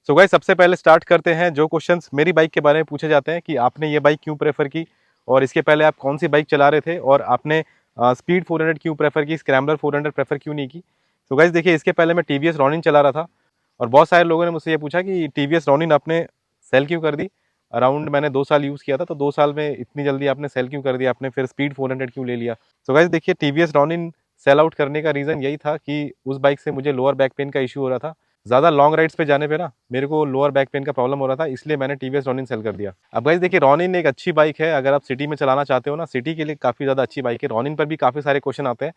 So guys, सबसे पहले start करते हैं। जो क्वेश्चंस मेरी बाइक के बारे में पूछे जाते हैं कि आपने ये बाइक क्यों प्रेफर की, और इसके पहले आप कौन सी बाइक चला रहे थे, और आपने स्पीड 400 क्यों प्रेफर की, स्क्रैम्बलर 400 प्रेफर क्यों नहीं की। तो गाइस देखिए, इसके पहले मैं टीवीएस रॉनिन चला रहा था, और बहुत सारे लोगों ने मुझसे ये पूछा कि टीवीएस रॉनिन आपने सेल क्यों कर दी। अराउंड मैंने 2 साल यूज़ किया था, तो 2 साल में इतनी जल्दी आपने सेल क्यों कर दिया, आपने फिर स्पीड 400 क्यों ले लिया। तो गाइस देखिए, टीवीएस रॉनिन सेल आउट करने का रीज़न यही था कि उस बाइक से मुझे लोअर बैक पेन का इशू हो रहा था। ज़्यादा लॉन्ग राइड्स पे जाने पे ना मेरे को लोअर बैक पेन का प्रॉब्लम हो रहा था, इसलिए मैंने टीवीएस रॉनिन सेल कर दिया। अब गाइस देखिए, रॉनिन एक अच्छी बाइक है अगर आप सिटी में चलाना चाहते हो ना, सिटी के लिए काफ़ी ज़्यादा अच्छी बाइक है। रॉनिन पर भी काफ़ी सारे क्वेश्चन आते हैं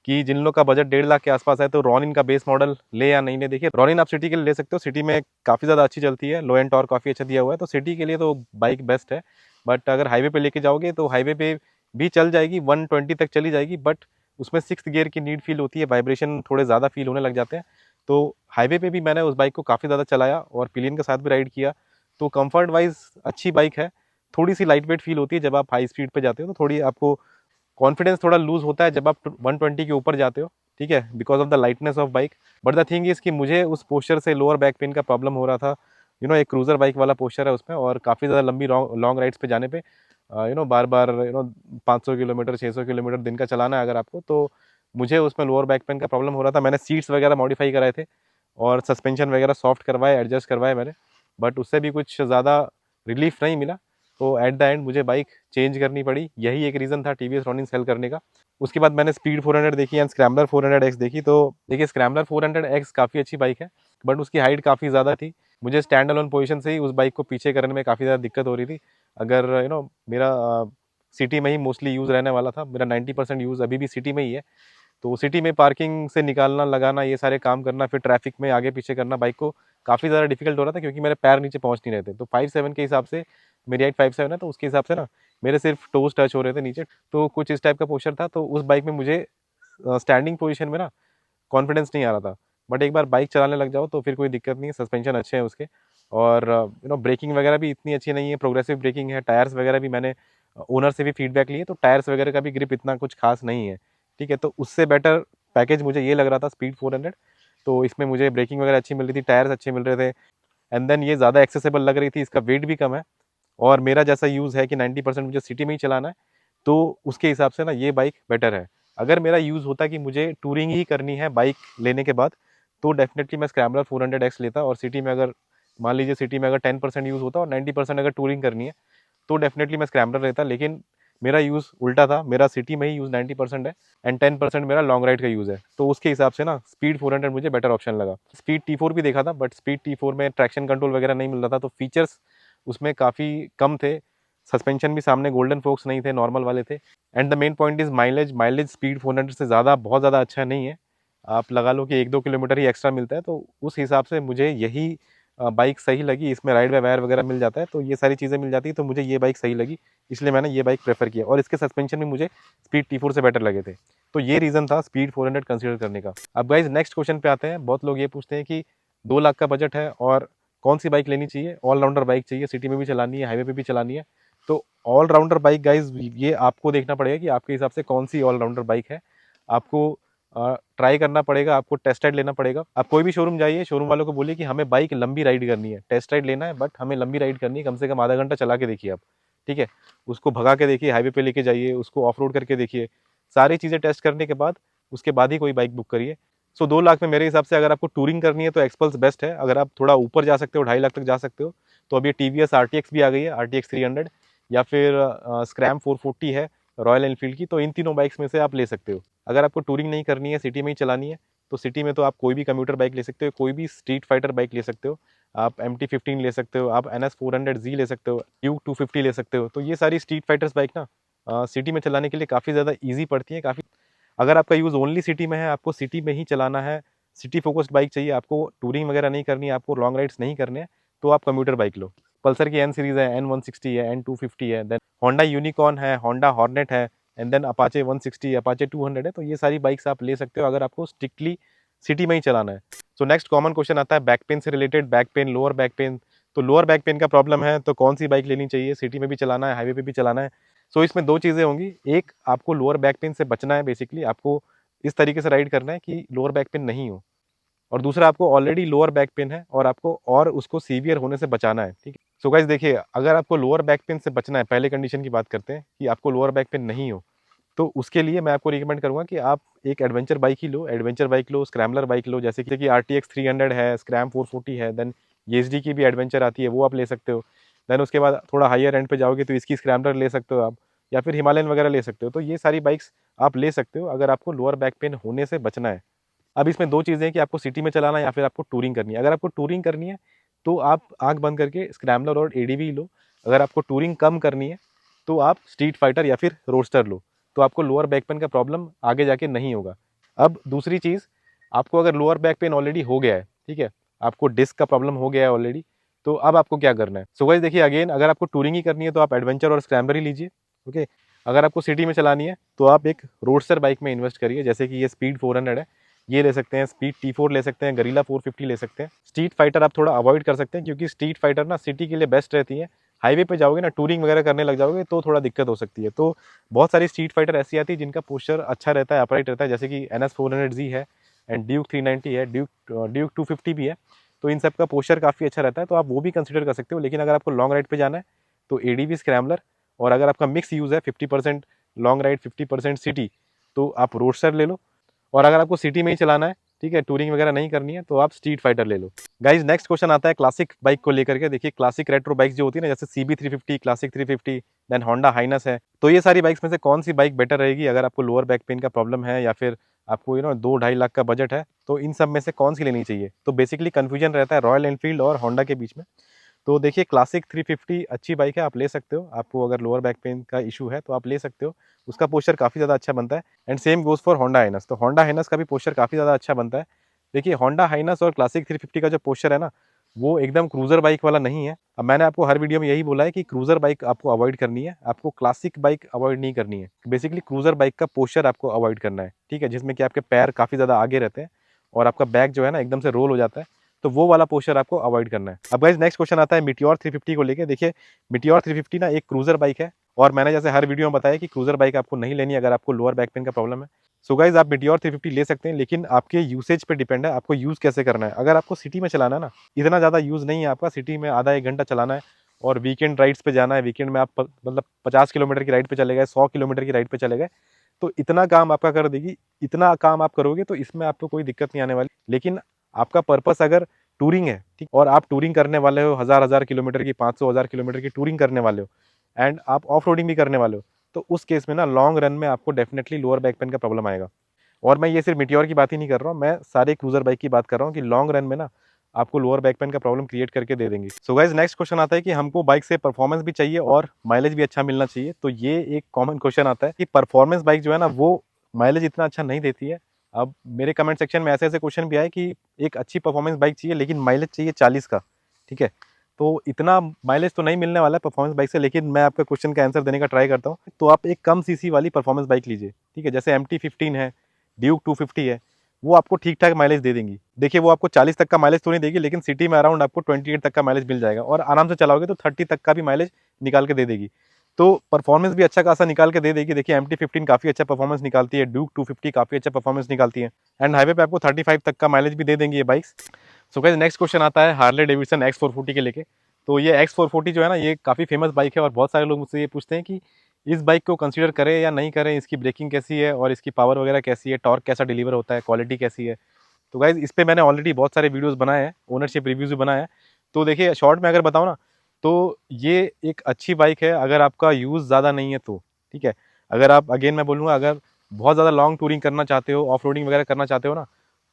कि जिन लोग का बजट 1.5 लाख के आसपास है तो रॉनिन का बेस मॉडल ले या नहीं ले। देखिए, रॉनिन आप सिटी के लिए ले सकते हो, सिटी में काफ़ी ज़्यादा अच्छी चलती है, लो एंड टॉर्क काफ़ी अच्छा दिया हुआ है, तो सिटी के लिए तो बाइक बेस्ट है। बट अगर हाईवे पे लेके जाओगे तो हाईवे पे भी चल जाएगी, 120 तक चली जाएगी, बट उसमें 6th गियर की नीड फील होती है, वाइब्रेशन थोड़े ज़्यादा फील होने लग जाते हैं। तो हाईवे पे भी मैंने उस बाइक को काफ़ी ज़्यादा चलाया और पिलियन के साथ भी राइड किया, तो कंफर्ट वाइज अच्छी बाइक है। थोड़ी सी लाइट वेट फील होती है जब आप हाई स्पीड पे जाते हो, तो थोड़ी आपको कॉन्फिडेंस थोड़ा लूज होता है जब आप 120 के ऊपर जाते हो, ठीक है, because of the lightness of bike. But the thing is कि मुझे उस पोस्चर से लोअर बैक पेन का प्रॉब्लम हो रहा था। एक क्रूजर बाइक वाला पोस्चर है उसमें, और काफ़ी ज़्यादा लंबी लॉन्ग राइड्स पे जाने पे बार बार 500 किलोमीटर 600 किलोमीटर दिन का चलाना है अगर आपको, तो मुझे उसमें लोअर बैक पेन का प्रॉब्लम हो रहा था। मैंने सीट्स वगैरह मॉडिफाई कराए थे और सस्पेंशन वगैरह सॉफ्ट करवाए, एडजस्ट करवाए मैंने, बट उससे भी कुछ ज़्यादा रिलीफ नहीं मिला। तो एट द एंड मुझे बाइक चेंज करनी पड़ी, यही एक रीज़न था टीवीएस रॉनिन सेल करने का। उसके बाद मैंने स्पीड 400 देखी एंड स्क्रैम्बलर 400X देखी। तो देखिए, स्क्रैम्बलर 400X काफ़ी अच्छी बाइक है, बट उसकी हाइट काफ़ी ज़्यादा थी। मुझे स्टैंड अलोन पोजीशन से ही उस बाइक को पीछे करने में काफ़ी ज़्यादा दिक्कत हो रही थी। अगर मेरा सिटी में ही मोस्टली यूज़ रहने वाला था, मेरा 90% यूज़ अभी भी सिटी में ही है, तो सिटी में पार्किंग से निकालना लगाना ये सारे काम करना, फिर ट्रैफिक में आगे पीछे करना बाइक को काफ़ी ज़्यादा डिफिकल्ट हो रहा था, क्योंकि मेरे पैर नीचे पहुँच नहीं रहे थे। तो 5'7" के हिसाब से, मेरी हाइट 5'7" है, तो उसके हिसाब से ना मेरे सिर्फ टोज टच हो रहे थे नीचे, तो कुछ इस टाइप का पोस्चर था। तो उस बाइक में मुझे स्टैंडिंग पोजीशन में ना कॉन्फिडेंस नहीं आ रहा था। बट एक बार बाइक चलाने लग जाओ तो फिर कोई दिक्कत नहीं है, सस्पेंशन अच्छे हैं उसके, और ब्रेकिंग वगैरह भी इतनी अच्छी नहीं है, प्रोग्रेसिव ब्रेकिंग है। टायर्स वगैरह भी मैंने ओनर से भी फीडबैक लिए, तो टायर्स वगैरह का भी ग्रिप इतना कुछ खास नहीं है, ठीक है। तो उससे बेटर पैकेज मुझे ये लग रहा था स्पीड 400। तो इसमें मुझे ब्रेकिंग वगैरह अच्छी मिल रही थी, टायर्स अच्छे मिल रहे थे, एंड देन ये ज़्यादा एक्सेसिबल लग रही थी, इसका वेट भी कम है, और मेरा जैसा यूज़ है कि 90% मुझे सिटी में ही चलाना है, तो उसके हिसाब से ना ये बाइक बेटर है। अगर मेरा यूज़ होता कि मुझे टूरिंग ही करनी है बाइक लेने के बाद, तो डेफिनेटली मैं स्क्रैम्बलर 400X लेता, और सिटी में अगर मान लीजिए सिटी में अगर 10% यूज़ होता और 90% अगर टूरिंग करनी है, तो डेफिनेटली मैं स्क्रैम्बलर लेता। लेकिन मेरा यूज़ उल्टा था, मेरा सिटी में ही यूज़ 90% है एंड 10% मेरा लॉन्ग राइड का यूज़ है, तो उसके हिसाब से ना स्पीड 400 मुझे बेटर ऑप्शन लगा। स्पीड T4 भी देखा था, बट स्पीड T4 में ट्रैक्शन कंट्रोल वगैरह नहीं मिल रहा था, तो फीचर्स उसमें काफ़ी कम थे। सस्पेंशन भी सामने गोल्डन फोक्स नहीं थे, नॉर्मल वाले थे। And the main point is mileage. Mileage speed 400 से ज़्यादा बहुत ज़्यादा अच्छा नहीं है, आप लगा लो कि 1-2 किलोमीटर ही एक्स्ट्रा मिलता है, तो उस हिसाब से मुझे यही बाइक सही लगी। इसमें राइड बाय वायर वगैरह मिल जाता है, तो ये सारी चीज़ें मिल जाती है, तो मुझे ये बाइक सही लगी, इसलिए मैंने ये बाइक प्रेफर किया, और इसके सस्पेंशन भी मुझे स्पीड T4 से बेटर लगे थे। तो ये रीज़न था स्पीड 400 कंसिडर करने का। अब गाइज नेक्स्ट क्वेश्चन पे आते हैं। बहुत लोग ये पूछते हैं कि 2 लाख का बजट है और कौन सी बाइक लेनी चाहिए, ऑलराउंडर बाइक चाहिए, सिटी में भी चलानी है, हाईवे पे भी चलानी है। तो ऑलराउंडर बाइक गाइज, ये आपको देखना पड़ेगा कि आपके हिसाब से कौन सी ऑलराउंडर बाइक है। आपको ट्राई करना पड़ेगा, आपको टेस्ट राइड लेना पड़ेगा। आप कोई भी शोरूम जाइए, शोरूम वालों को बोलिए कि हमें बाइक लंबी राइड करनी है, टेस्ट राइड लेना है, बट हमें लंबी राइड करनी है, कम से कम आधा घंटा चला के देखिए आप, ठीक है। उसको भगा के देखिए, हाईवे पे लेके जाइए, उसको ऑफ रोड करके देखिए, सारी चीज़ें टेस्ट करने के बाद उसके बाद ही कोई बाइक बुक करिए। सो 2 लाख में मेरे हिसाब से अगर आपको टूरिंग करनी है तो एक्सपल्स बेस्ट है। अगर आप थोड़ा ऊपर जा सकते हो, 2.5 लाख तक जा सकते हो, तो अभी TVS RTX भी आ गई है, RTX 300, या फिर स्क्रैम 440 है रॉयल एनफील्ड की, तो इन तीनों बाइक्स में से आप ले सकते हो। अगर आपको टूरिंग नहीं करनी है, सिटी में ही चलानी है, तो सिटी में तो आप कोई भी कम्यूटर बाइक ले सकते हो, कोई भी स्ट्रीट फाइटर बाइक ले सकते हो, आप MT-15 ले सकते हो, आप NS400Z ले सकते हो, Duke 250 ले सकते हो। तो ये सारी स्ट्रीट फाइटर्स बाइक ना सिटी में चलाने के लिए काफ़ी ज़्यादा ईजी पड़ती है, काफ़ी। अगर आपका यूज़ ओनली सिटी में है, आपको सिटी में ही चलाना है, सिटी फोकस्ड बाइक चाहिए, आपको टूरिंग वगैरह नहीं करनी है, आपको लॉन्ग राइड्स नहीं करने हैं, तो आप कम्यूटर बाइक लो। पल्सर की N सीरीज़ है, N160 है, N250 है, देन होंडा यूनिकॉर्न है, होंडा हॉर्नेट है, एंड देन अपाचे 160, अपाचे 200 है। तो ये सारी बाइक्स आप ले सकते हो अगर आपको स्ट्रिक्टली सिटी में ही चलाना है। सो नेक्स्ट कॉमन क्वेश्चन आता है बैक पेन से related, back pain, lower back pain. तो लोअर बैक पेन का प्रॉब्लम है तो कौन सी बाइक लेनी चाहिए, सिटी में भी चलाना है, हाईवे पे भी चलाना है। सो इसमें दो चीज़ें होंगी। एक, आपको लोअर बैक पेन से बचना है, बेसिकली आपको इस तरीके से राइड करना है कि लोअर बैक पेन नहीं हो, और दूसरा आपको ऑलरेडी लोअर बैक पेन है और आपको और उसको सीवियर होने से बचाना है, ठीक है। सो गाइस देखिए, अगर आपको लोअर बैक पेन से बचना है, पहले कंडीशन की बात करते हैं कि आपको लोअर बैक पेन नहीं हो, तो उसके लिए मैं आपको रिकमेंड करूंगा कि आप एक एडवेंचर बाइक ही लो, एडवेंचर बाइक लो, स्क्रैम्बलर बाइक लो, जैसे कि RTX 300 है, स्क्रैम 440 है, देन ESD की भी एडवेंचर आती है, वो आप ले सकते हो। देन उसके बाद थोड़ा हायर एंड पे जाओगे तो इसकी स्क्रैम्बलर ले सकते हो आप, या फिर हिमालयन वगैरह ले सकते हो। तो ये सारी बाइक्स आप ले सकते हो अगर आपको लोअर बैक पेन होने से बचना है। अब इसमें दो चीज़ें हैं कि आपको सिटी में चलाना है या फिर आपको टूरिंग करनी है। अगर आपको टूरिंग करनी है तो आप आंख बंद करके स्क्रैम्बलर और ADV लो। अगर आपको टूरिंग कम करनी है तो आप स्ट्रीट फाइटर या फिर रोडस्टर लो, तो आपको लोअर बैक पेन का प्रॉब्लम आगे जाके नहीं होगा। अब दूसरी चीज़, आपको अगर लोअर बैक पेन ऑलरेडी हो गया है, ठीक है, आपको डिस्क का प्रॉब्लम हो गया है ऑलरेडी, तो अब आपको क्या करना है। सो गाइस देखिए, अगेन अगर आपको टूरिंग ही करनी है तो आप एडवेंचर और स्क्रैम्बलर ही लीजिए, ओके। अगर आपको सिटी में चलानी है तो आप एक रोडस्टर बाइक में इन्वेस्ट करिए, जैसे कि ये स्पीड 400 है, ये ले सकते हैं। स्पीड T4 ले सकते हैं, गरीला 450 ले सकते हैं। स्ट्रीट फाइटर आप थोड़ा अवॉइड कर सकते हैं, क्योंकि स्ट्रीट फाइटर ना सिटी के लिए बेस्ट रहती है। हाईवे पे जाओगे ना, टूरिंग वगैरह करने लग जाओगे तो थोड़ा दिक्कत हो सकती है। तो बहुत सारी स्ट्रीट फाइटर ऐसी आती है जिनका पोस्चर अच्छा रहता है, अपराइट रहता है, जैसे कि NS 400Z है, एंड ड्यूक 390 है, ड्यूक 250 भी है। तो इन सब का पोस्चर काफ़ी अच्छा रहता है, तो आप वो भी कंसिडर कर सकते हो। लेकिन अगर आपको लॉन्ग राइड पे जाना है तो ADV स्क्रैम्बलर, और अगर आपका मिक्स यूज़ है 50% लॉन्ग राइड 50% सिटी, तो आप रोडस्टर ले लो। और अगर आपको सिटी में ही चलाना है, ठीक है, टूरिंग वगैरह नहीं करनी है, तो आप स्ट्रीट फाइटर ले लो। गाइज नेक्स्ट क्वेश्चन आता है क्लासिक बाइक को लेकर के। देखिए, क्लासिक रेट्रो बाइक्स जो होती है ना, जैसे CB350, classic 350, then Honda highness है, तो ये सारी बाइक्स में से कौन सी बाइक बेटर रहेगी अगर आपको लोअर बैक पेन का प्रॉब्लम है, या फिर आपको 2-2.5 लाख का बजट है, तो इन सब में से कौन सी लेनी चाहिए। तो बेसिकली कन्फ्यूजन रहता है रॉयल एनफील्ड और होंडा के बीच में। तो देखिए, क्लासिक 350 अच्छी बाइक है, आप ले सकते हो। आपको अगर लोअर बैक पेन का इशू है तो आप ले सकते हो, उसका पोस्चर काफ़ी ज़्यादा अच्छा बनता है। And same goes for Honda highness, तो होंडा हाइनस का भी पोस्चर काफ़ी ज़्यादा अच्छा बनता है। देखिए, होंडा हाइनस और क्लासिक 350 का जो पोस्चर है ना, वो एकदम क्रूज़र बाइक वाला नहीं है। अब मैंने आपको हर वीडियो में यही बोला है कि क्रूज़र बाइक आपको अवॉइड करनी है, आपको क्लासिक बाइक अवॉइड नहीं करनी है। बेसिकली क्रूज़र बाइक का पोस्चर आपको अवॉइड करना है, ठीक है, जिसमें कि आपके पैर काफ़ी ज़्यादा आगे रहते हैं और आपका बैक जो है ना एकदम से रोल हो जाता है, तो वो वाला पोस्चर आपको अवॉइड करना है। अब गाइस नेक्स्ट क्वेश्चन आता है मीटियोर 350 को लेके। देखिए, मीटियोर 350 ना एक क्रूज़र बाइक है, और मैंने जैसे हर वीडियो में बताया कि क्रूज़र बाइक आपको नहीं लेनी अगर आपको लोअर बैक पेन का प्रॉब्लम है। सो गाइस, आप मीटियोर 350 ले सकते हैं, लेकिन आपके यूसेज पे डिपेंड है, आपको यूज़ कैसे करना है। अगर आपको सिटी में चलाना है ना, इतना ज़्यादा यूज़ नहीं है आपका, सिटी में आधा 1 घंटा चलाना है और वीकेंड राइड्स पे जाना है, वीकेंड में आप मतलब 50 किलोमीटर की राइड पे चले गए, 100 किलोमीटर की राइड पे चले गए, तो इतना काम आपका कर देगी। इतना काम आप करोगे तो इसमें आपको कोई दिक्कत नहीं आने वाली। लेकिन आपका पर्पस अगर टूरिंग है, ठीक, और आप टूरिंग करने वाले हो, 1000 किलोमीटर की, 500 किलोमीटर की टूरिंग करने वाले हो, एंड आप ऑफ रोडिंग भी करने वाले हो, तो उस केस में ना लॉन्ग रन में आपको डेफिनेटली लोअर बैक पेन का प्रॉब्लम आएगा। और मैं ये सिर्फ मीटियोर की बात ही नहीं कर रहा हूँ, मैं सारे क्रूजर बाइक की बात कर रहा हूँ कि लॉन्ग रन में ना आपको लोअर बैक पेन का प्रॉब्लम क्रिएट करके दे देंगी। सो गाइज नेक्स्ट क्वेश्चन आता है कि हमको बाइक से परफॉर्मेंस भी चाहिए और माइलेज भी अच्छा मिलना चाहिए। तो ये एक कॉमन क्वेश्चन आता है कि परफॉर्मेंस बाइक जो है ना, वो माइलेज इतना अच्छा नहीं देती है। अब मेरे कमेंट सेक्शन में ऐसे ऐसे क्वेश्चन भी आए कि एक अच्छी परफॉर्मेंस बाइक चाहिए लेकिन माइलेज चाहिए 40 का, ठीक है। तो इतना माइलेज तो नहीं मिलने वाला है परफॉर्मेंस बाइक से, लेकिन मैं आपका क्वेश्चन का आंसर देने का ट्राई करता हूँ। तो आप एक कम सीसी वाली परफॉर्मेंस बाइक लीजिए, ठीक है, जैसे MT-15 है, ड्यूक 250 है, वो आपको ठीक ठाक माइलेज दे देंगी। देखिए, वो आपको 40 तक का माइलेज तो नहीं देगी, लेकिन सिटी में अराउंड आपको 28 तक का माइलेज मिल जाएगा, और आराम से चलाओगे तो 30 तक का भी माइलेज निकाल के दे देगी। तो परफॉर्मेंस भी अच्छा खासा निकाल के दे देगी। देखिए, MT-15 काफ़ी अच्छा परफॉर्मेंस निकालती है, ड्यूक 250 काफ़ी अच्छा परफॉर्मेंस निकालती है, एंड हाईवे पे आपको 35 तक का माइलेज भी दे देंगी ये bikes. So guys next question आता है हार्ले डेविडसन X440 के लेके। तो ये X440 जो है ना, ये काफ़ी फेमस बाइक है और बहुत सारे लोग मुझसे ये पूछते हैं कि इस बाइक को कंसीडर करें या नहीं करें, इसकी ब्रेकिंग कैसी है और इसकी पावर वगैरह कैसी है, टॉर्क कैसा डिलीवर होता है, क्वालिटी कैसी है। तो गाइज इस पे मैंने ऑलरेडी बहुत सारे वीडियोस बनाए हैं, ओनरशिप रिव्यूज भी बनाए हैं। तो देखिए, शॉर्ट में अगर बताऊँ ना, तो ये एक अच्छी बाइक है अगर आपका यूज़ ज़्यादा नहीं है तो, ठीक है। अगर आप, अगेन मैं बोलूँगा, अगर बहुत ज़्यादा लॉन्ग टूरिंग करना चाहते हो, ऑफ रोडिंग वगैरह करना चाहते हो ना,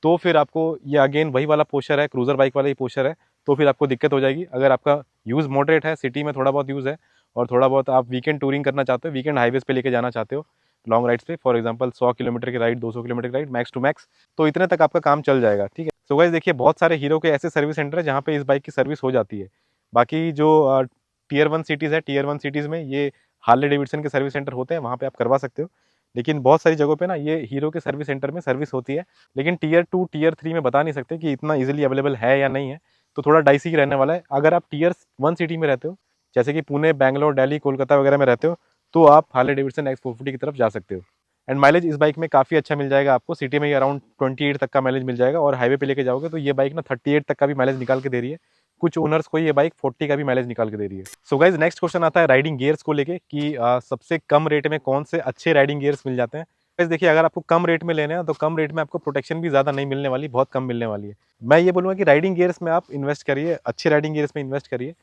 तो फिर आपको ये अगेन वही वाला पोस्चर है, क्रूज़र बाइक वाला ही पोस्चर है, तो फिर आपको दिक्कत हो जाएगी। अगर आपका यूज़ मॉडरेट है, सिटी में थोड़ा बहुत यूज़ है, और थोड़ा बहुत आप वीकेंड टूरिंग करना चाहते हो, वीकेंड हाईवेज पे लेके जाना चाहते हो, लॉन्ग राइड्स पे, फॉर एग्जांपल 100 किलोमीटर की राइड, 200 किलोमीटर की राइड, मैक्स टू मैक्स, तो इतने तक आपका काम चल जाएगा, ठीक है। सो गाइस देखिए, बहुत सारे हीरो के ऐसे सर्विस सेंटर है जहाँ पे इस बाइक की सर्विस हो जाती है। बाकी जो टियर 1 सिटीज़ है, टियर 1 सिटीज़ में ये हार्ले डेविडसन के सर्विस सेंटर होते हैं, वहाँ पे आप करवा सकते हो। लेकिन बहुत सारी जगहों पे ना ये हीरो के सर्विस सेंटर में सर्विस होती है, लेकिन टियर 2 टियर 3 में बता नहीं सकते कि इतना ईजिली अवेलेबल है या नहीं है, तो थोड़ा डाइसी ही रहने वाला है। अगर आप टियर 1 सिटी में रहते हो, जैसे कि पुणे, बैंगलोर, दिल्ली, कोलकाता वगैरह में रहते हो, तो आप हार्ले डेविडसन X440 की तरफ जा सकते हो। एंड माइलेज इस बाइक में काफ़ी अच्छा मिल जाएगा आपको। सिटी में ये अराउंड 28 तक का माइलेज मिल जाएगा और हाईवे पे लेके जाओगे तो ये बाइक ना 38 तक का भी माइलेज निकाल के दे रही है। कुछ ओनर्स को ये बाइक 40 का भी माइलेज निकाल के दे रही है। सो गाइज नेक्स्ट क्वेश्चन आता है राइडिंग गियर्स को लेके कि सबसे कम रेट में कौन से अच्छे राइडिंग गियर्स मिल जाते हैं। गाइस देखिए, अगर आपको कम रेट में लेना है तो कम रेट में आपको प्रोटेक्शन भी ज़्यादा नहीं मिलने वाली, बहुत कम मिलने वाली है। मैं ये बोलूँगा कि राइडिंग गियर्स में आप इन्वेस्ट करिए, अच्छे राइडिंग गियर्स में इन्वेस्ट करिए।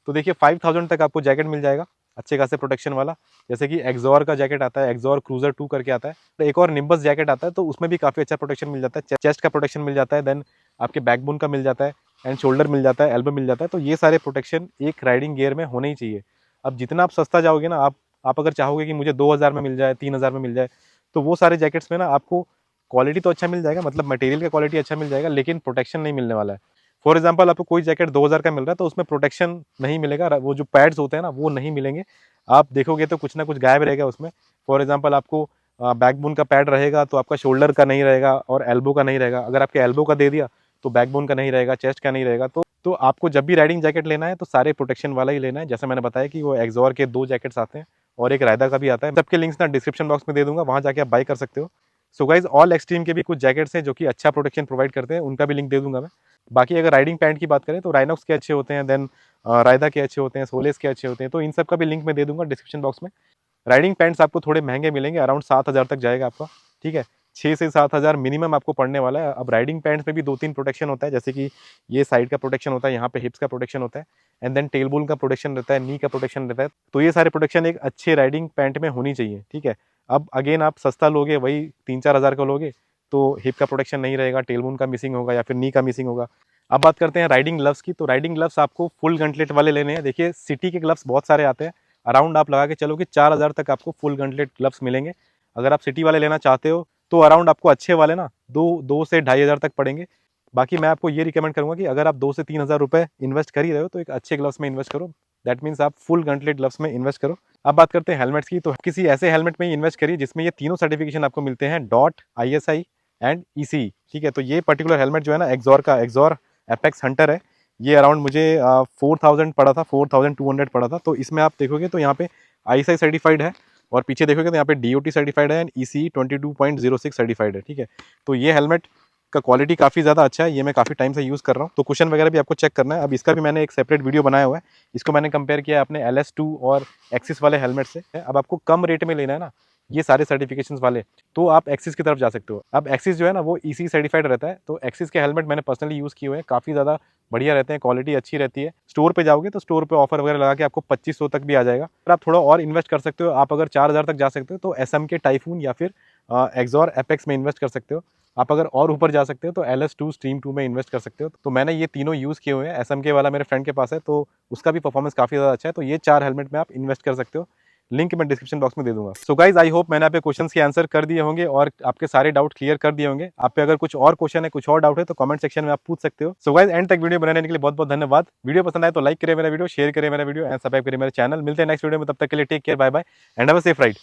तो देखिए 5000 तक आपको जैकेट मिल जाएगा अच्छे खासे प्रोटेक्शन वाला। जैसे कि एक्सॉर का जैकेट आता है, एक्सॉर क्रूजर 2 करके आता है। तो एक और निम्बस जैकेट आता है, तो उसमें भी काफ़ी अच्छा प्रोटेक्शन मिल जाता है। चेस्ट का प्रोटेक्शन मिल जाता है, देन आपके बैकबोन का मिल जाता है, एंड शोल्डर मिल जाता है, एल्बो मिल जाता है। तो ये सारे प्रोटेक्शन एक राइडिंग गियर में होने ही चाहिए। अब जितना आप सस्ता जाओगे ना, आप अगर चाहोगे कि मुझे 2000 में मिल जाए, 3000 में मिल जाए, तो वो सारे जैकेट्स में ना आपको क्वालिटी तो अच्छा मिल जाएगा, मतलब मटेरियल का क्वालिटी अच्छा मिल जाएगा, लेकिन प्रोटेक्शन नहीं मिलने वाला है। फॉर एग्जाम्पल आपको कोई जैकेट 2000 का मिल रहा है तो उसमें प्रोटेक्शन नहीं मिलेगा, वो जो पैड्स होते हैं ना वो नहीं मिलेंगे। आप देखोगे तो कुछ ना कुछ गायब रहेगा उसमें। फॉर एग्जाम्पल आपको बैकबोन का पैड रहेगा तो आपका शोल्डर का नहीं रहेगा और एल्बो का नहीं रहेगा। अगर आपके एल्बो का दे दिया तो बैकबोन का नहीं रहेगा, चेस्ट का नहीं रहेगा। तो आपको जब भी राइडिंग जैकेट लेना है तो सारे प्रोटेक्शन वाला ही लेना है। जैसे मैंने बताया कि वो एक्सॉर के 2 जैकेट्स आते हैं और एक रायदा का भी आता है। सबके लिंक्स ना डिस्क्रिप्शन बॉक्स में दे दूंगा, वहां जाके आप बाय कर सकते हो। सो गाइज ऑल एक्सट्रीम के भी कुछ जैकेट्स हैं जो कि अच्छा प्रोटेक्शन प्रोवाइड करते हैं, उनका भी लिंक दे दूंगा मैं। बाकी अगर राइडिंग पैंट की बात करें तो राइनॉक्स के अच्छे होते हैं, देन रायदा के अच्छे होते हैं, सोलेस के अच्छे होते हैं। तो इन सब का भी लिंक मैं दे दूंगा डिस्क्रिप्शन बॉक्स में। राइडिंग पैंट्स आपको थोड़े महंगे मिलेंगे, अराउंड 7000 तक जाएगा आपका, ठीक है। 6 से 7000 मिनिमम आपको पड़ने वाला है। अब राइडिंग पैंट्स में भी 2-3 प्रोटेक्शन होता है, जैसे कि ये साइड का प्रोटेक्शन होता है, यहाँ पे हिप्स का प्रोटेक्शन होता है, एंड देन टेल बोन का प्रोटेक्शन रहता है, नी का प्रोटेक्शन रहता है। तो ये सारे प्रोटेक्शन एक अच्छे राइडिंग पैंट में होनी चाहिए, ठीक है। अब अगेन आप सस्ता लोगे, वही 3-4 हज़ार का लोगे तो हिप का प्रोटेक्शन नहीं रहेगा, टेल बोन का मिसिंग होगा या फिर नी का मिसिंग होगा। अब बात करते हैं राइडिंग ग्लव्स की। तो राइडिंग ग्लव्स आपको फुल गंटलेट वाले लेने हैं। देखिए सिटी के ग्लव्स बहुत सारे आते हैं, अराउंड आप लगा के चलो कि 4000 तक आपको फुल गंटलेट ग्लव्स मिलेंगे। अगर आप सिटी वाले लेना चाहते हो तो अराउंड आपको अच्छे वाले ना 2 से 2500 तक पड़ेंगे। बाकी मैं आपको ये रिकमेंड करूंगा कि अगर आप 2 से 3000 रुपए इन्वेस्ट कर ही रहे हो तो एक अच्छे ग्लव्स में इन्वेस्ट करो। दैट मीन्स आप फुल गंटलेट ग्लव्स में इन्वेस्ट करो। अब बात करते हैं हेलमेट्स की। तो किसी ऐसे हेलमेट में इन्वेस्ट करिए जिसमें ये तीनों सर्टिफिकेशन आपको मिलते हैं, डॉट, ISI एंड EC, ठीक है। तो ये पर्टिकुलर हेलमेट जो है ना, एक्सॉर एपेक्स हंटर है। ये अराउंड मुझे 4000 पड़ा था, 4200 पड़ा था। तो इसमें आप देखोगे तो यहाँ पे ISI सर्टिफाइड है और पीछे देखोगे तो यहाँ पे DOT सर्टिफाइड है एंड EC 22.06 सर्टिफाइड है, ठीक है। तो ये हेलमेट का क्वालिटी काफ़ी ज़्यादा अच्छा है, ये मैं काफ़ी टाइम से यूज़ कर रहा हूँ। तो क्वेश्चन वगैरह भी आपको चेक करना है। अब इसका भी मैंने एक सेपरेट वीडियो बनाया हुआ है, इसको मैंने कंपेयर किया है अपने LS2 और एक्सिस वाले हेलमेट से। अब आपको कम रेट में लेना है ना ये सारे सर्टिफिकेशंस वाले, तो आप एक्सिस की तरफ जा सकते हो। अब एक्सिस जो है ना वो EC सर्टिफाइड रहता है। तो एक्सिस के हेलमेट मैंने पर्सनली यूज़ किए हुए हैं, काफ़ी ज़्यादा बढ़िया रहते हैं, क्वालिटी अच्छी रहती है। स्टोर पे जाओगे तो स्टोर पे ऑफर वगैरह लगा के आपको 2500 तक भी आ जाएगा। पर आप थोड़ा और इन्वेस्ट कर सकते हो, आप अगर 4000 तक जा सकते हो तो SM के टाइफून या फिर एक्सॉर एपेक्स में इन्वेस्ट कर सकते हो। आप अगर और ऊपर जा सकते हो तो LS2 स्ट्रीम 2 में इन्वेस्ट कर सकते हो। तो मैंने ये तीनों यूज़ किए हुए हैं। SMK वाला मेरे फ्रेंड के पास है तो उसका भी परफॉर्मेंस काफ़ी ज़्यादा अच्छा है। तो ये 4 हेलमेट में आप इन्वेस्ट कर सकते हो, लिंक मैं डिस्क्रिप्शन बॉक्स में दे दूंगा। सो गाइज आई होप मैंने आपके क्वेश्चंस के आंसर कर दिए होंगे और आपके सारे डाउट क्लियर कर दिए होंगे। आप पे अगर कुछ और क्वेश्चन है, कुछ और डाउट है तो कमेंट सेक्शन में आप पूछ सकते हो। सो गाइज एंड तक वीडियो बनाने के लिए बहुत बहुत धन्यवाद। वीडियो पसंद आए तो लाइक करें मेरा वीडियो, शेयर करें मेरा वीडियो एंड सब्सक्राइब करें मेरे चैनल। मिलते हैं नेक्स्ट वीडियो में, तब तक के लिए take care, bye bye and have a safe ride.